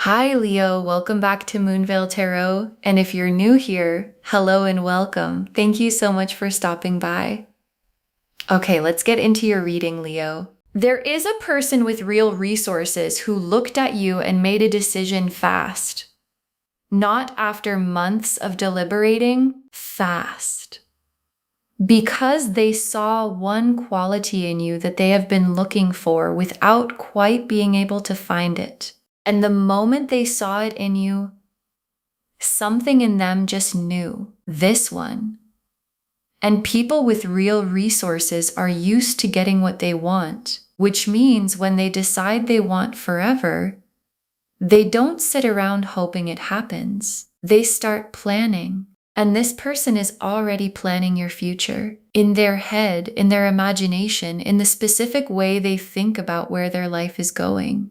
Hi Leo, welcome back to Moonveil Tarot. And if you're new here, hello and welcome. Thank you so much for stopping by. Okay, let's get into your reading, Leo. There is a person with real resources who looked at you and made a decision fast. Not after months of deliberating, fast. Because they saw one quality in you that they have been looking for without quite being able to find it. And the moment they saw it in you, something in them just knew this one. And people with real resources are used to getting what they want, which means when they decide they want forever, they don't sit around hoping it happens. They start planning. And this person is already planning your future in their head, in their imagination, in the specific way they think about where their life is going.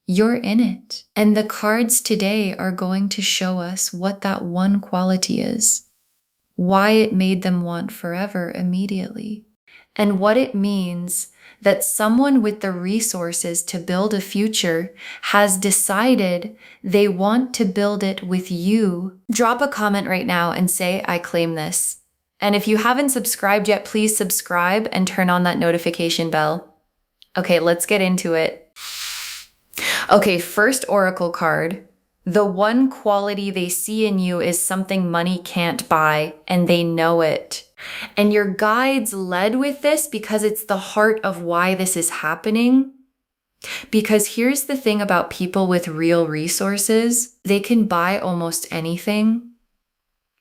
You're in it. And the cards today are going to show us what that one quality is, why it made them want forever immediately, and what it means that someone with the resources to build a future has decided they want to build it with you. Drop a comment right now and say, I claim this. And if you haven't subscribed yet, please subscribe and turn on that notification bell. Okay, let's get into it. Okay, first oracle card. The one quality they see in you is something money can't buy, and they know it. And your guides led with this because it's the heart of why this is happening. Because here's the thing about people with real resources. They can buy almost anything.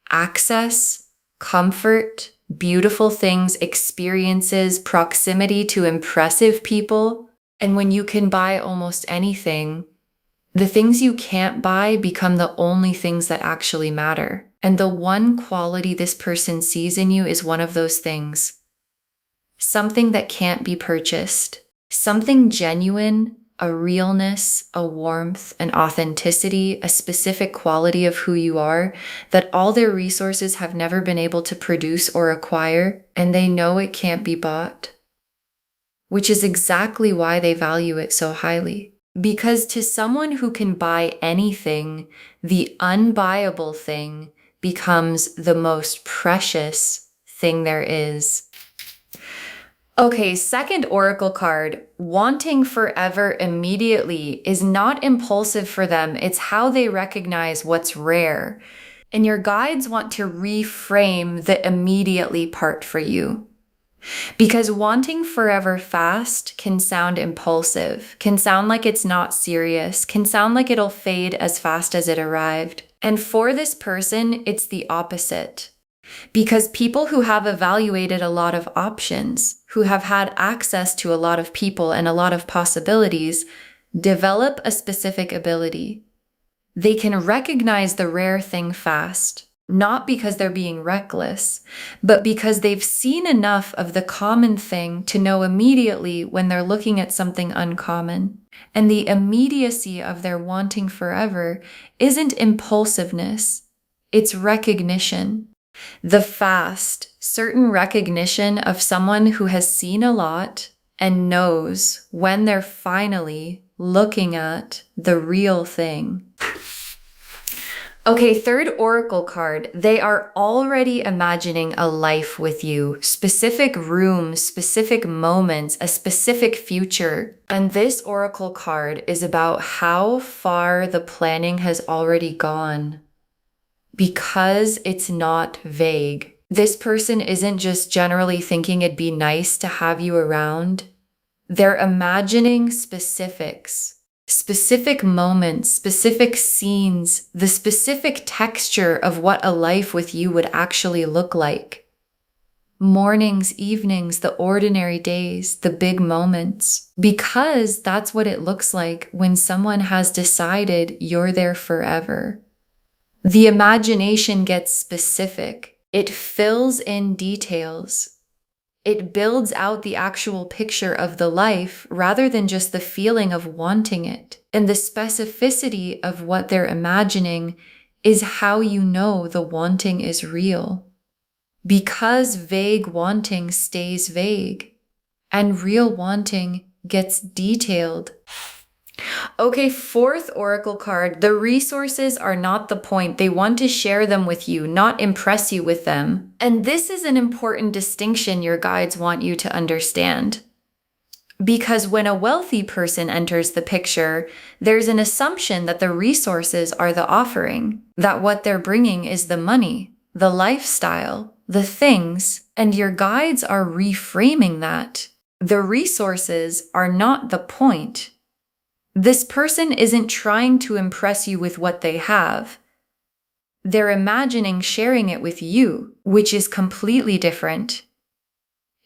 Access, comfort, beautiful things, experiences, proximity to impressive people. And when you can buy almost anything, the things you can't buy become the only things that actually matter. And the one quality this person sees in you is one of those things. Something that can't be purchased. Something genuine, a realness, a warmth, an authenticity, a specific quality of who you are that all their resources have never been able to produce or acquire, and they know it can't be bought. Which is exactly why they value it so highly. Because to someone who can buy anything, the unbuyable thing becomes the most precious thing there is. Okay, second oracle card. Wanting forever immediately is not impulsive for them. It's how they recognize what's rare. And your guides want to reframe the immediately part for you. Because wanting forever fast can sound impulsive, can sound like it's not serious, can sound like it'll fade as fast as it arrived. And for this person, it's the opposite. Because people who have evaluated a lot of options, who have had access to a lot of people and a lot of possibilities, develop a specific ability. They can recognize the rare thing fast. Not because they're being reckless, but because they've seen enough of the common thing to know immediately when they're looking at something uncommon. And the immediacy of their wanting forever isn't impulsiveness, it's recognition. The fast, certain recognition of someone who has seen a lot and knows when they're finally looking at the real thing. Okay, third oracle card. They are already imagining a life with you, specific rooms, specific moments, a specific future. And this oracle card is about how far the planning has already gone because it's not vague. This person isn't just generally thinking it'd be nice to have you around. They're imagining specifics. Specific moments, specific scenes, the specific texture of what a life with you would actually look like. Mornings, evenings, the ordinary days, the big moments. Because that's what it looks like when someone has decided you're there forever. The imagination gets specific. It fills in details. It builds out the actual picture of the life rather than just the feeling of wanting it. And the specificity of what they're imagining is how you know the wanting is real. Because vague wanting stays vague, and real wanting gets detailed Okay, fourth oracle card. The resources are not the point. They want to share them with you, not impress you with them. And this is an important distinction your guides want you to understand. Because when a wealthy person enters the picture, there's an assumption that the resources are the offering, that what they're bringing is the money, the lifestyle, the things, and your guides are reframing that. The resources are not the point. This person isn't trying to impress you with what they have. They're imagining sharing it with you, which is completely different.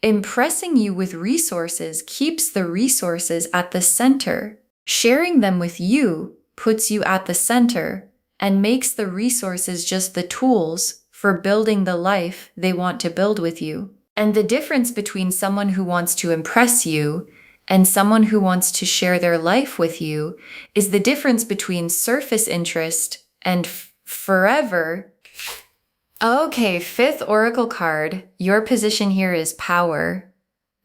Impressing you with resources keeps the resources at the center. Sharing them with you puts you at the center and makes the resources just the tools for building the life they want to build with you. And the difference between someone who wants to impress you and someone who wants to share their life with you is the difference between surface interest and forever. Okay, fifth oracle card. Your position here is power.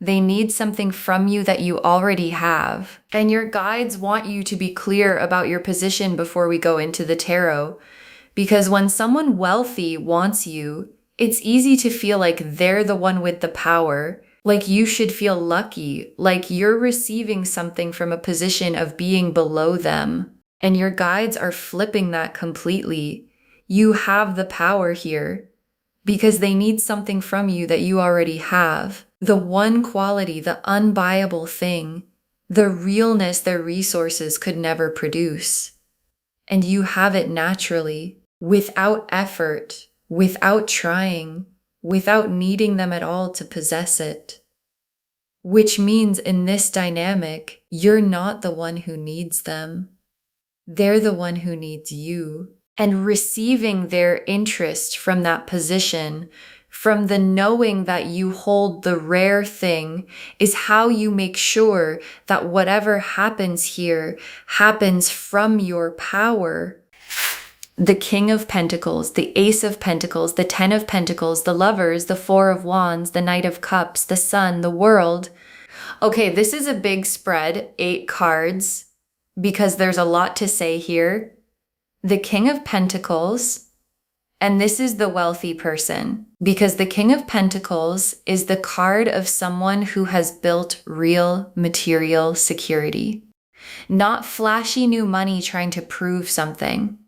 They need something from you that you already have. And your guides want you to be clear about your position before we go into the tarot. Because when someone wealthy wants you, it's easy to feel like they're the one with the power. Like you should feel lucky, like you're receiving something from a position of being below them. And your guides are flipping that completely. You have the power here because they need something from you that you already have. The one quality, the unbuyable thing, the realness their resources could never produce. And you have it naturally, without effort, without trying, without needing them at all to possess it. Which means in this dynamic, you're not the one who needs them. They're the one who needs you. And receiving their interest from that position, from the knowing that you hold the rare thing, is how you make sure that whatever happens here happens from your power. The King of Pentacles, the Ace of Pentacles, the Ten of Pentacles, the Lovers, the Four of Wands, the Knight of Cups, the Sun, the World. Okay, this is a big spread, 8 cards, because there's a lot to say here. The King of Pentacles, and this is the wealthy person, because the King of Pentacles is the card of someone who has built real material security. Not flashy new money trying to prove something.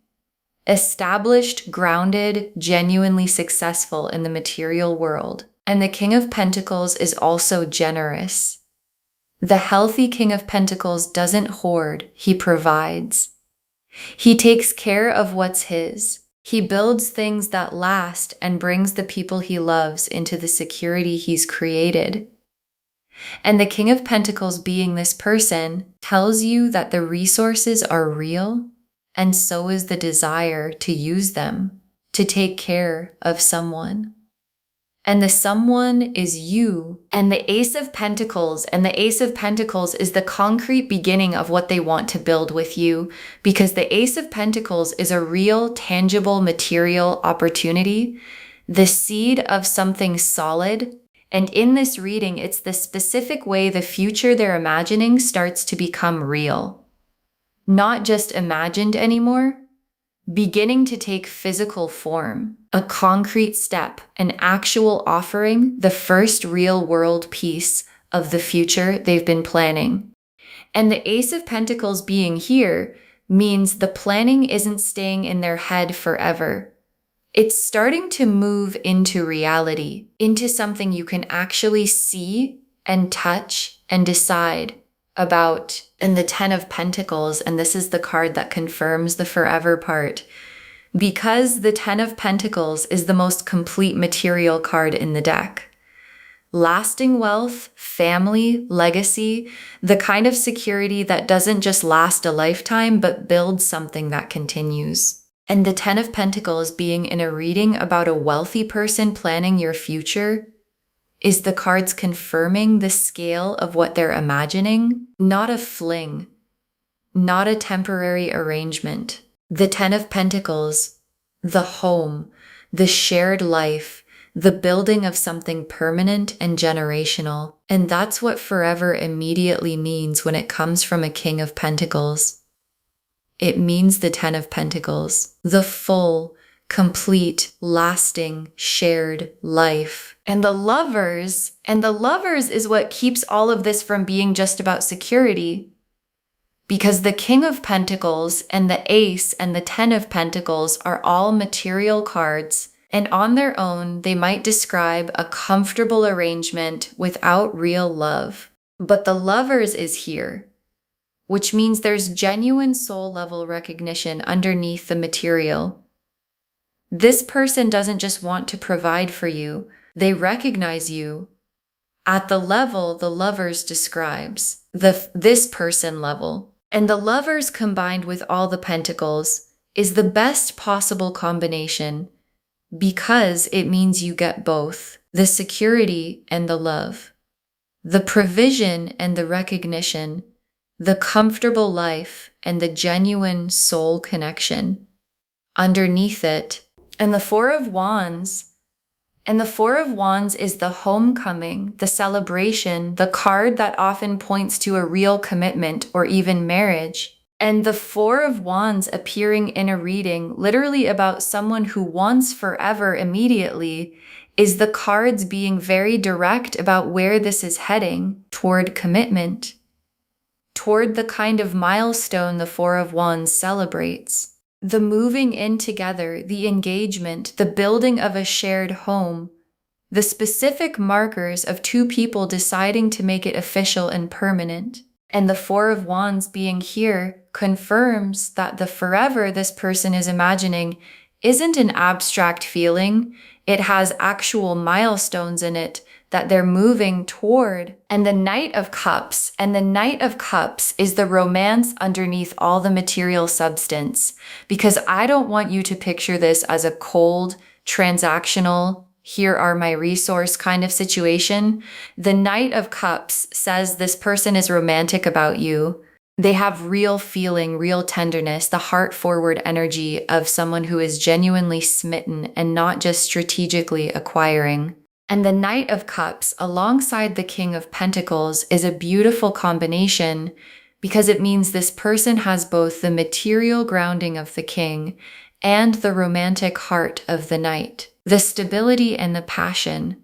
Established, grounded, genuinely successful in the material world. And the King of Pentacles is also generous. The healthy King of Pentacles doesn't hoard, he provides. He takes care of what's his. He builds things that last and brings the people he loves into the security he's created. And the King of Pentacles, being this person, tells you that the resources are real, and so is the desire to use them, to take care of someone. And the someone is you. And the Ace of Pentacles, and the Ace of Pentacles is the concrete beginning of what they want to build with you, because the Ace of Pentacles is a real, tangible, material opportunity, the seed of something solid. And in this reading, it's the specific way the future they're imagining starts to become real. Not just imagined anymore, beginning to take physical form, a concrete step, an actual offering, the first real world piece of the future they've been planning. And the Ace of Pentacles being here means the planning isn't staying in their head forever. It's starting to move into reality, into something you can actually see and touch and decide about. And the Ten of Pentacles, and this is the card that confirms the forever part, because the Ten of Pentacles is the most complete material card in the deck. Lasting wealth, family, legacy, the kind of security that doesn't just last a lifetime, but builds something that continues. And the Ten of Pentacles being in a reading about a wealthy person planning your future is the cards confirming the scale of what they're imagining, not a fling, not a temporary arrangement. The Ten of Pentacles, the home, the shared life, the building of something permanent and generational. And that's what forever immediately means when it comes from a King of Pentacles. It means the Ten of Pentacles, the full, complete, lasting, shared life. And the Lovers is what keeps all of this from being just about security. Because the King of Pentacles and the Ace and the Ten of Pentacles are all material cards, and on their own, they might describe a comfortable arrangement without real love. But the Lovers is here, which means there's genuine soul level recognition underneath the material. This person doesn't just want to provide for you, they recognize you at the level the Lovers describes, this person level. And the Lovers combined with all the Pentacles is the best possible combination because it means you get both, the security and the love, the provision and the recognition, the comfortable life and the genuine soul connection underneath it. And the Four of Wands is the homecoming, the celebration, the card that often points to a real commitment or even marriage. And the Four of Wands appearing in a reading literally about someone who wants forever immediately is the cards being very direct about where this is heading, toward commitment, toward the kind of milestone the Four of Wands celebrates. The moving in together, the engagement, the building of a shared home, the specific markers of two people deciding to make it official and permanent. And the Four of Wands being here confirms that the forever this person is imagining isn't an abstract feeling. It has actual milestones in it that they're moving toward. And the Knight of Cups is the romance underneath all the material substance. Because I don't want you to picture this as a cold, transactional, here are my resource kind of situation. The Knight of Cups says this person is romantic about you. They have real feeling, real tenderness, the heart-forward energy of someone who is genuinely smitten and not just strategically acquiring. And the Knight of Cups, alongside the King of Pentacles, is a beautiful combination because it means this person has both the material grounding of the King and the romantic heart of the Knight. The stability and the passion,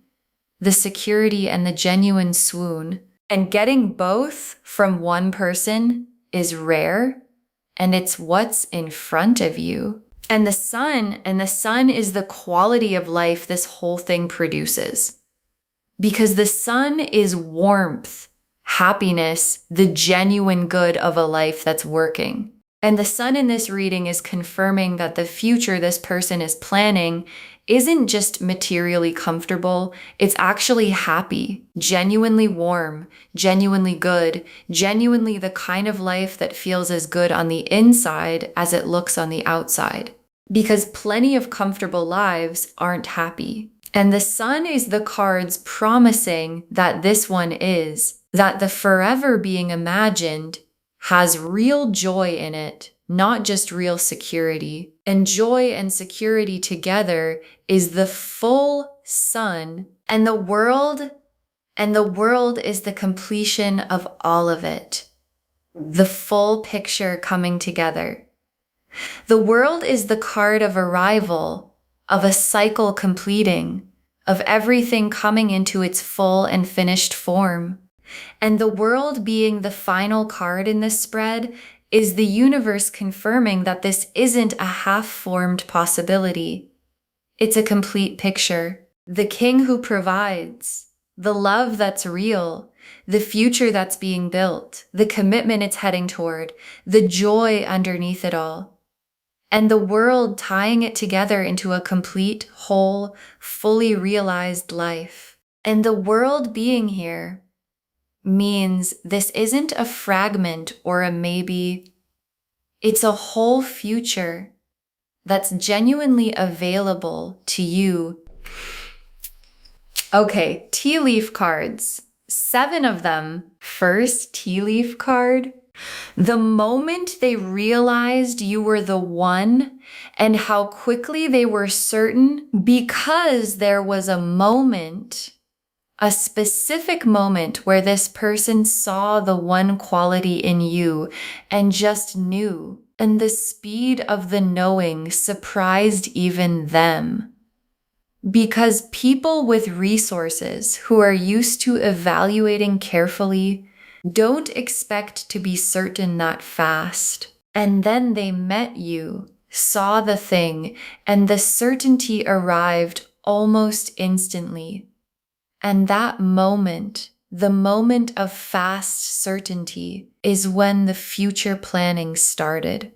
the security and the genuine swoon. And getting both from one person is rare, and it's what's in front of you. And the sun is the quality of life this whole thing produces. Because the sun is warmth, happiness, the genuine good of a life that's working. And the sun in this reading is confirming that the future this person is planning isn't just materially comfortable, it's actually happy, genuinely warm, genuinely good, genuinely the kind of life that feels as good on the inside as it looks on the outside. Because plenty of comfortable lives aren't happy. And the sun is the cards promising that this one is, that the forever being imagined has real joy in it, not just real security. And joy and security together is the full sun, and the world is the completion of all of it. The full picture coming together. The world is the card of arrival, of a cycle completing, of everything coming into its full and finished form. And the world being the final card in this spread is the universe confirming that this isn't a half-formed possibility. It's a complete picture. The King who provides, the love that's real, the future that's being built, the commitment it's heading toward, the joy underneath it all. And the world tying it together into a complete, whole, fully realized life. And the world being here means this isn't a fragment or a maybe. It's a whole future that's genuinely available to you. Okay, tea leaf cards. 7 of them. First tea leaf card. The moment they realized you were the one and how quickly they were certain, because there was a moment, a specific moment where this person saw the one quality in you and just knew, and the speed of the knowing surprised even them. Because people with resources who are used to evaluating carefully don't expect to be certain that fast. And then they met you, saw the thing, and the certainty arrived almost instantly. And that moment, the moment of fast certainty, is when the future planning started.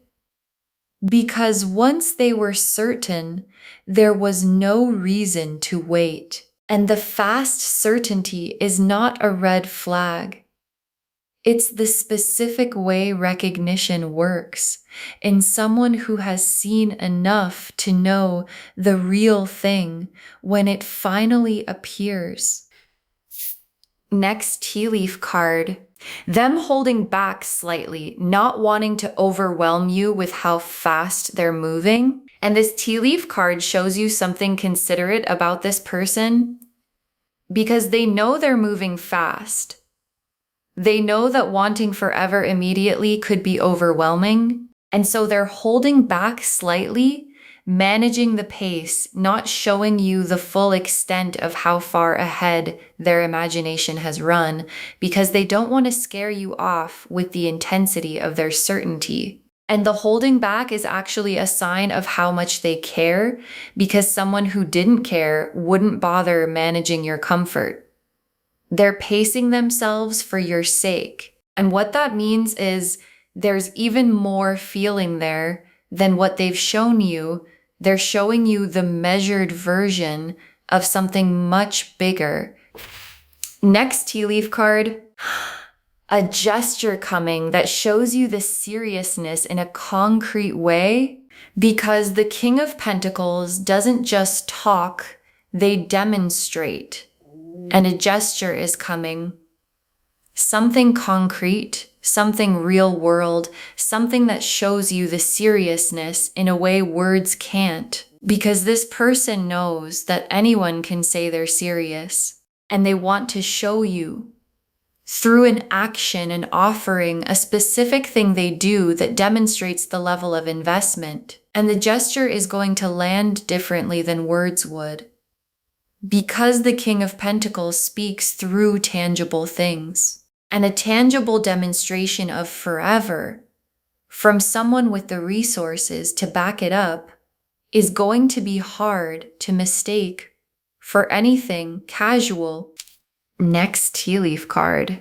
Because once they were certain, there was no reason to wait. And the fast certainty is not a red flag. It's the specific way recognition works in someone who has seen enough to know the real thing when it finally appears. Next tea leaf card. Them holding back slightly, not wanting to overwhelm you with how fast they're moving. And this tea leaf card shows you something considerate about this person because they know they're moving fast. They know that wanting forever immediately could be overwhelming, and so they're holding back slightly, managing the pace, not showing you the full extent of how far ahead their imagination has run, because they don't want to scare you off with the intensity of their certainty. And the holding back is actually a sign of how much they care, because someone who didn't care wouldn't bother managing your comfort. They're pacing themselves for your sake. And what that means is there's even more feeling there than what they've shown you. They're showing you the measured version of something much bigger. Next tea leaf card, a gesture coming that shows you the seriousness in a concrete way, because the King of Pentacles doesn't just talk, they demonstrate. And a gesture is coming. Something concrete, something real world, something that shows you the seriousness in a way words can't. Because this person knows that anyone can say they're serious, and they want to show you through an action and offering a specific thing they do that demonstrates the level of investment. And the gesture is going to land differently than words would. Because the King of Pentacles speaks through tangible things, and a tangible demonstration of forever from someone with the resources to back it up is going to be hard to mistake for anything casual. Next tea leaf card.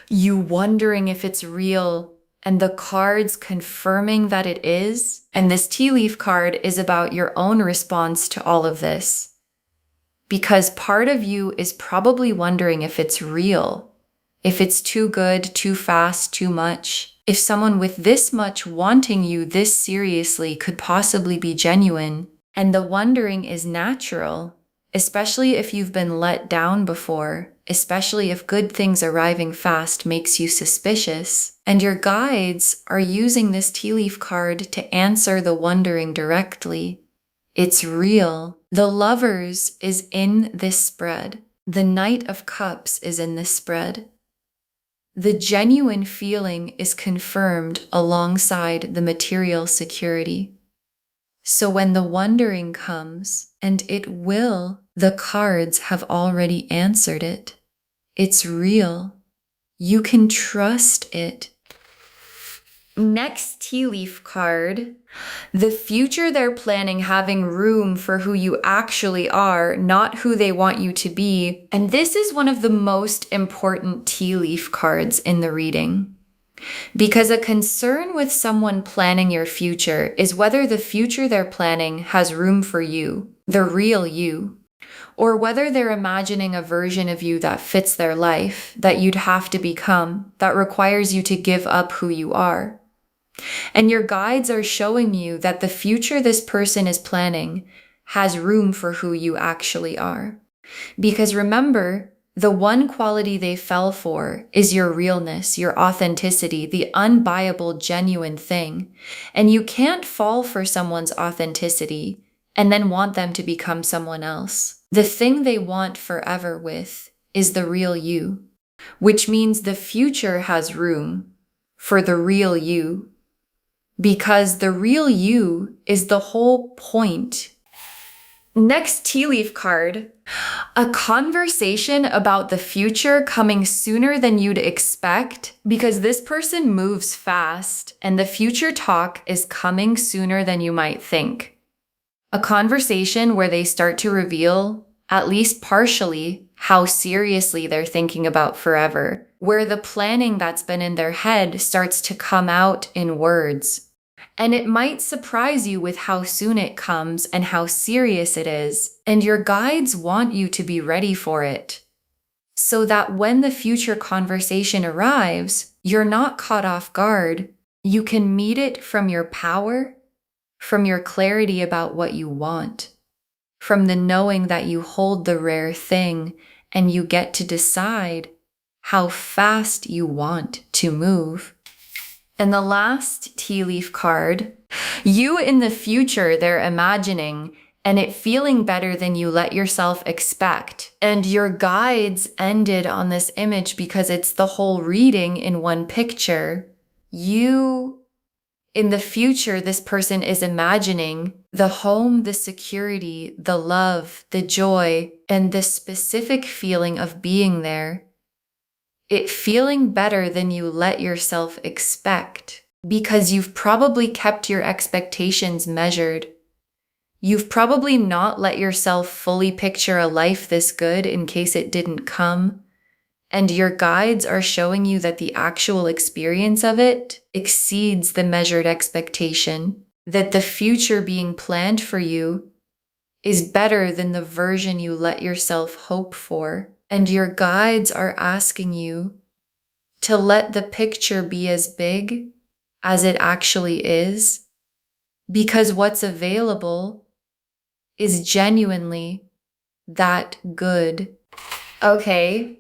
You wondering if it's real, and the cards confirming that it is. And this tea leaf card is about your own response to all of this. Because part of you is probably wondering if it's real, if it's too good, too fast, too much, if someone with this much wanting you this seriously could possibly be genuine. And the wondering is natural, especially if you've been let down before, especially if good things arriving fast makes you suspicious. And your guides are using this tea leaf card to answer the wondering directly. It's real. The Lovers is in this spread. The Knight of Cups is in this spread. The genuine feeling is confirmed alongside the material security. So when the wondering comes, and it will, the cards have already answered it. It's real. You can trust it. Next tea leaf card. The future they're planning having room for who you actually are, not who they want you to be. And this is one of the most important tea leaf cards in the reading. Because a concern with someone planning your future is whether the future they're planning has room for you, the real you, or whether they're imagining a version of you that fits their life, that you'd have to become, that requires you to give up who you are. And your guides are showing you that the future this person is planning has room for who you actually are. Because remember, The one quality they fell for is your realness, your authenticity, the unbuyable, genuine thing. And you can't fall for someone's authenticity and then want them to become someone else. The thing they want forever with is the real you, which means the future has room for the real you, because the real you is the whole point. Next tea leaf card, a conversation about the future coming sooner than you'd expect, because this person moves fast and the future talk is coming sooner than you might think. A conversation where they start to reveal, at least partially, how seriously they're thinking about forever, where the planning that's been in their head starts to come out in words. And it might surprise you with how soon it comes and how serious it is, and your guides want you to be ready for it, so that when the future conversation arrives, you're not caught off guard. You can meet it from your power, from your clarity about what you want, from the knowing that you hold the rare thing and you get to decide how fast you want to move. And the last tea leaf card, you in the future they're imagining, and it feeling better than you let yourself expect. And your guides ended on this image because it's the whole reading in one picture. You in the future, this person is imagining the home, the security, the love, the joy, and the specific feeling of being there. It feeling better than you let yourself expect, because you've probably kept your expectations measured. You've probably not let yourself fully picture a life this good in case it didn't come. And your guides are showing you that the actual experience of it exceeds the measured expectation, that the future being planned for you is better than the version you let yourself hope for. And your guides are asking you to let the picture be as big as it actually is, because what's available is genuinely that good. Okay,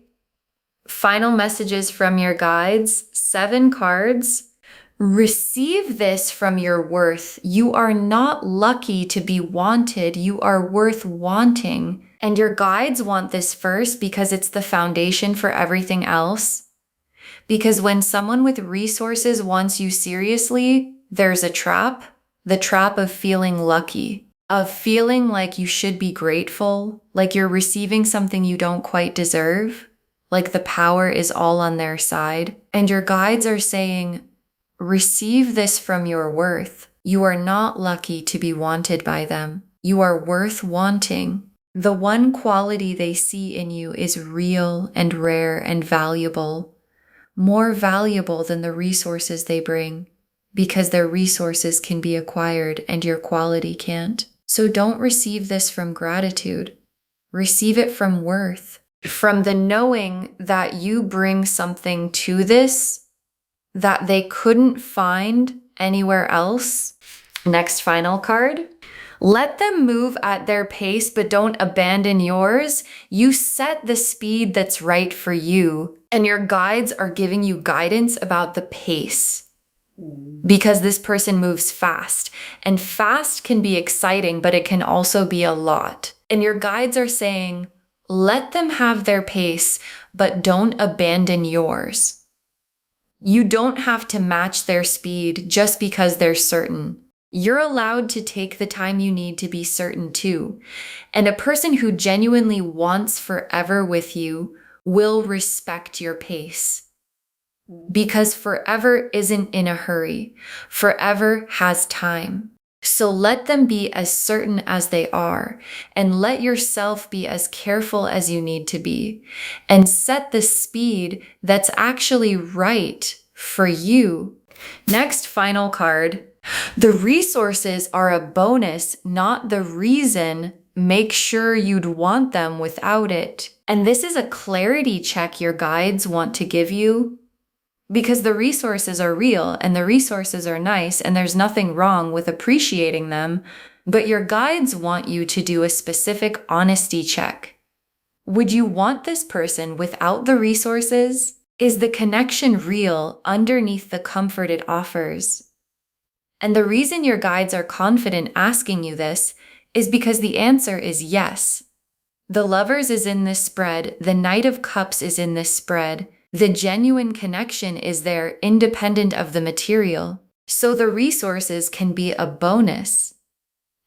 final messages from your guides, 7 cards. Receive this from your worth. You are not lucky to be wanted. You are worth wanting. And your guides want this first because it's the foundation for everything else. Because when someone with resources wants you seriously, there's a trap. The trap of feeling lucky, of feeling like you should be grateful, like you're receiving something you don't quite deserve, like the power is all on their side. And your guides are saying, receive this from your worth. You are not lucky to be wanted by them. You are worth wanting. The one quality they see in you is real and rare and valuable, more valuable than the resources they bring, because their resources can be acquired and your quality can't. So don't receive this from gratitude. Receive it from worth, from the knowing that you bring something to this that they couldn't find anywhere else. Next final card. Let them move at their pace, but don't abandon yours. You set the speed that's right for you, and your guides are giving you guidance about the pace, because this person moves fast, and fast can be exciting, but it can also be a lot. And your guides are saying, let them have their pace, but don't abandon yours. You don't have to match their speed just because they're certain. You're allowed to take the time you need to be certain too. And a person who genuinely wants forever with you will respect your pace. Because forever isn't in a hurry. Forever has time. So let them be as certain as they are, and let yourself be as careful as you need to be, and set the speed that's actually right for you. Next final card. The resources are a bonus, not the reason. Make sure you'd want them without it. And this is a clarity check your guides want to give you, because the resources are real and the resources are nice and there's nothing wrong with appreciating them, but your guides want you to do a specific honesty check. Would you want this person without the resources? Is the connection real underneath the comfort it offers? And the reason your guides are confident asking you this is because the answer is yes. The Lovers is in this spread, the Knight of Cups is in this spread. The genuine connection is there independent of the material. So the resources can be a bonus,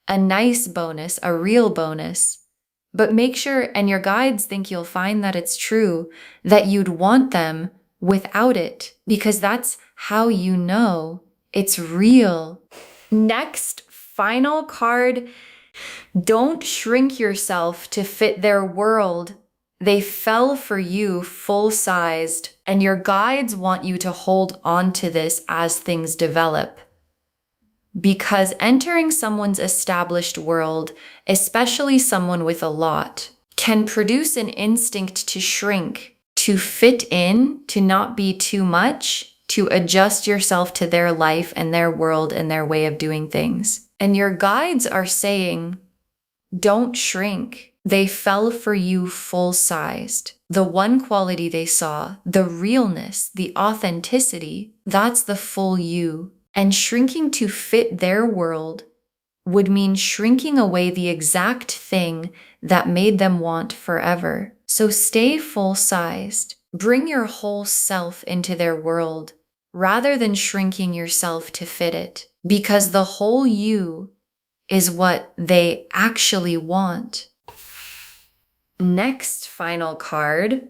a nice bonus, a real bonus. But make sure, and your guides think you'll find that it's true, that you'd want them without it, because that's how you know it's real. Next, final card. Don't shrink yourself to fit their world. They fell for you full-sized, and your guides want you to hold on to this as things develop. Because entering someone's established world, especially someone with a lot, can produce an instinct to shrink, to fit in, to not be too much, to adjust yourself to their life and their world and their way of doing things. And your guides are saying, don't shrink. They fell for you full-sized. The one quality they saw, the realness, the authenticity, that's the full you. And shrinking to fit their world would mean shrinking away the exact thing that made them want forever. So stay full-sized. Bring your whole self into their world rather than shrinking yourself to fit it, because the whole you is what they actually want. Next final card.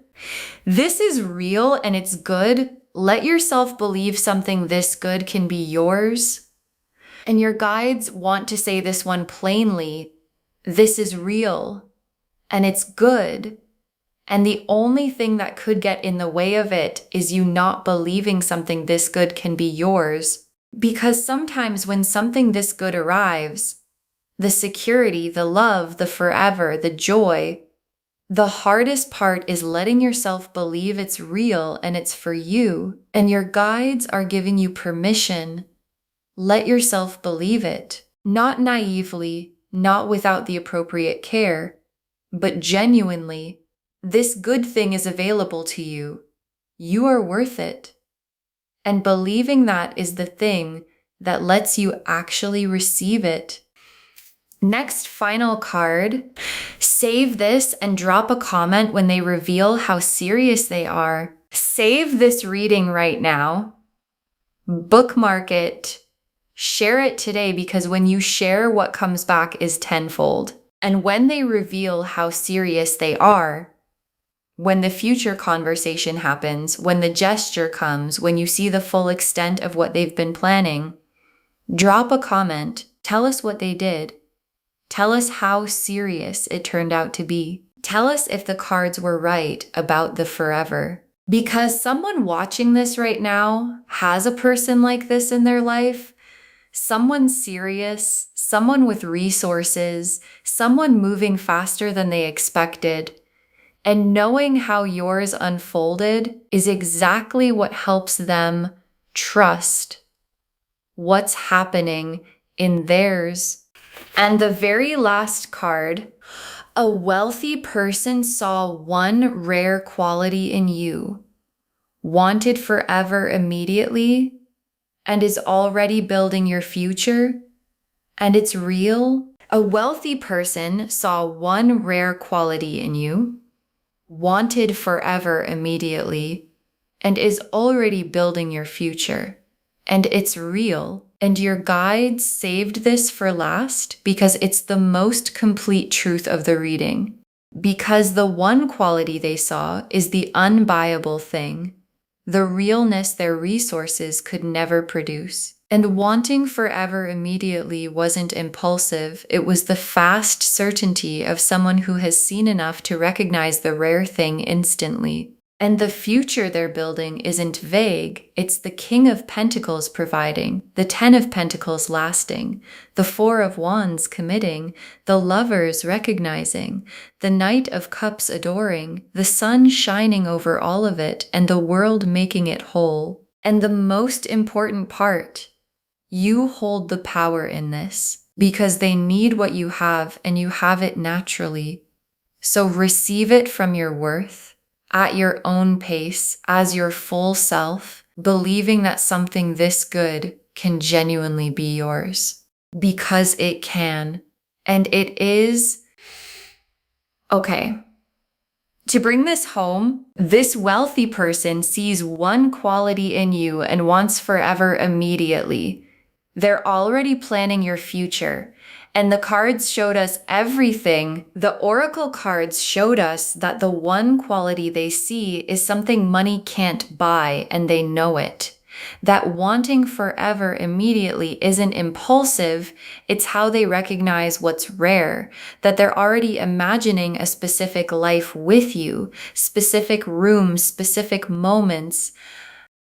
This is real and it's good. Let yourself believe something this good can be yours. And your guides want to say this one plainly. This is real and it's good. And the only thing that could get in the way of it is you not believing something this good can be yours. Because sometimes when something this good arrives, the security, the love, the forever, the joy, the hardest part is letting yourself believe it's real and it's for you. And your guides are giving you permission. Let yourself believe it. Not naively, not without the appropriate care, but genuinely. This good thing is available to you. You are worth it. And believing that is the thing that lets you actually receive it. Next final card. Save this and drop a comment when they reveal how serious they are. Save this reading right now. Bookmark it. Share it today, because when you share, what comes back is tenfold. And when they reveal how serious they are, when the future conversation happens, when the gesture comes, when you see the full extent of what they've been planning, drop a comment. Tell us what they did. Tell us how serious it turned out to be. Tell us if the cards were right about the forever. Because someone watching this right now has a person like this in their life. Someone serious, someone with resources, someone moving faster than they expected. And knowing how yours unfolded is exactly what helps them trust what's happening in theirs. And the very last card, a wealthy person saw one rare quality in you, wanted forever immediately, and is already building your future, and it's real. A wealthy person saw one rare quality in you, wanted forever immediately, and is already building your future, and it's real. And your guides saved this for last because it's the most complete truth of the reading. Because the one quality they saw is the unbuyable thing, the realness their resources could never produce. And wanting forever immediately wasn't impulsive, it was the fast certainty of someone who has seen enough to recognize the rare thing instantly. And the future they're building isn't vague, it's the King of Pentacles providing, the Ten of Pentacles lasting, the Four of Wands committing, the Lovers recognizing, the Knight of Cups adoring, the sun shining over all of it, and the world making it whole. And the most important part, you hold the power in this, because they need what you have and you have it naturally. So receive it from your worth, at your own pace, as your full self, believing that something this good can genuinely be yours. Because it can. And it is. Okay. To bring this home, this wealthy person sees one quality in you and wants forever immediately. They're already planning your future. And the cards showed us everything. The oracle cards showed us that the one quality they see is something money can't buy, and they know it. That wanting forever immediately isn't impulsive, it's how they recognize what's rare, that they're already imagining a specific life with you, specific rooms, specific moments,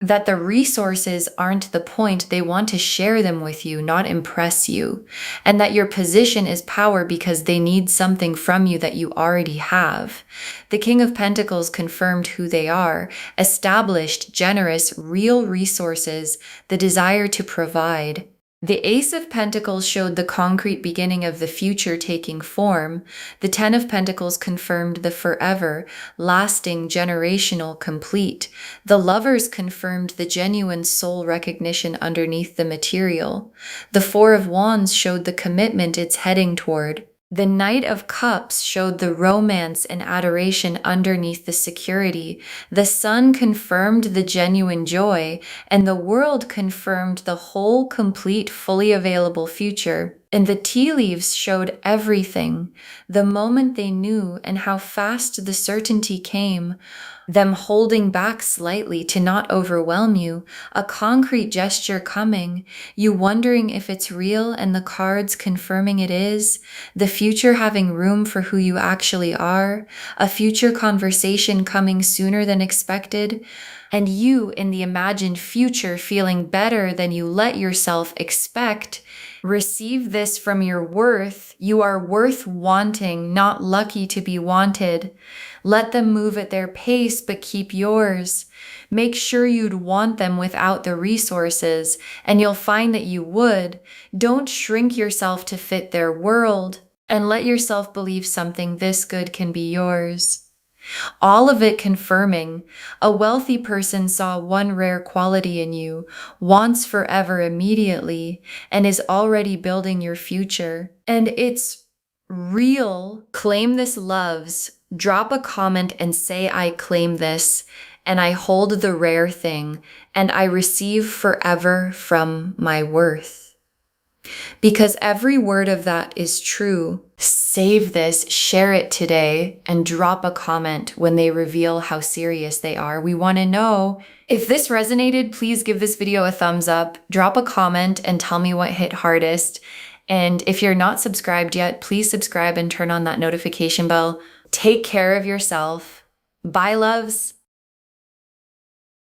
that the resources aren't the point. They want to share them with you, not impress you. And that your position is power because they need something from you that you already have. The King of Pentacles confirmed who they are, established, generous, real resources, the desire to provide. The Ace of Pentacles showed the concrete beginning of the future taking form. The Ten of Pentacles confirmed the forever, lasting, generational, complete. The Lovers confirmed the genuine soul recognition underneath the material. The Four of Wands showed the commitment it's heading toward. The Knight of Cups showed the romance and adoration underneath the security. The Sun confirmed the genuine joy, and the World confirmed the whole, complete, fully available future. And the tea leaves showed everything, the moment they knew and how fast the certainty came, them holding back slightly to not overwhelm you, a concrete gesture coming, you wondering if it's real and the cards confirming it is, the future having room for who you actually are, a future conversation coming sooner than expected, and you in the imagined future feeling better than you let yourself expect. Receive this from your worth. You are worth wanting, not lucky to be wanted. Let them move at their pace, but keep yours. Make sure you'd want them without the resources, and you'll find that you would. Don't shrink yourself to fit their world, and let yourself believe something this good can be yours. All of it confirming, a wealthy person saw one rare quality in you, wants forever immediately, and is already building your future. And it's real. Claim this loves. Drop a comment and say, I claim this, and I hold the rare thing, and I receive forever from my worth. Because every word of that is true. Save this, share it today, and drop a comment when they reveal how serious they are. We want to know. If this resonated, please give this video a thumbs up, drop a comment, and tell me what hit hardest. And if you're not subscribed yet, please subscribe and turn on that notification bell. Take care of yourself. Bye, loves.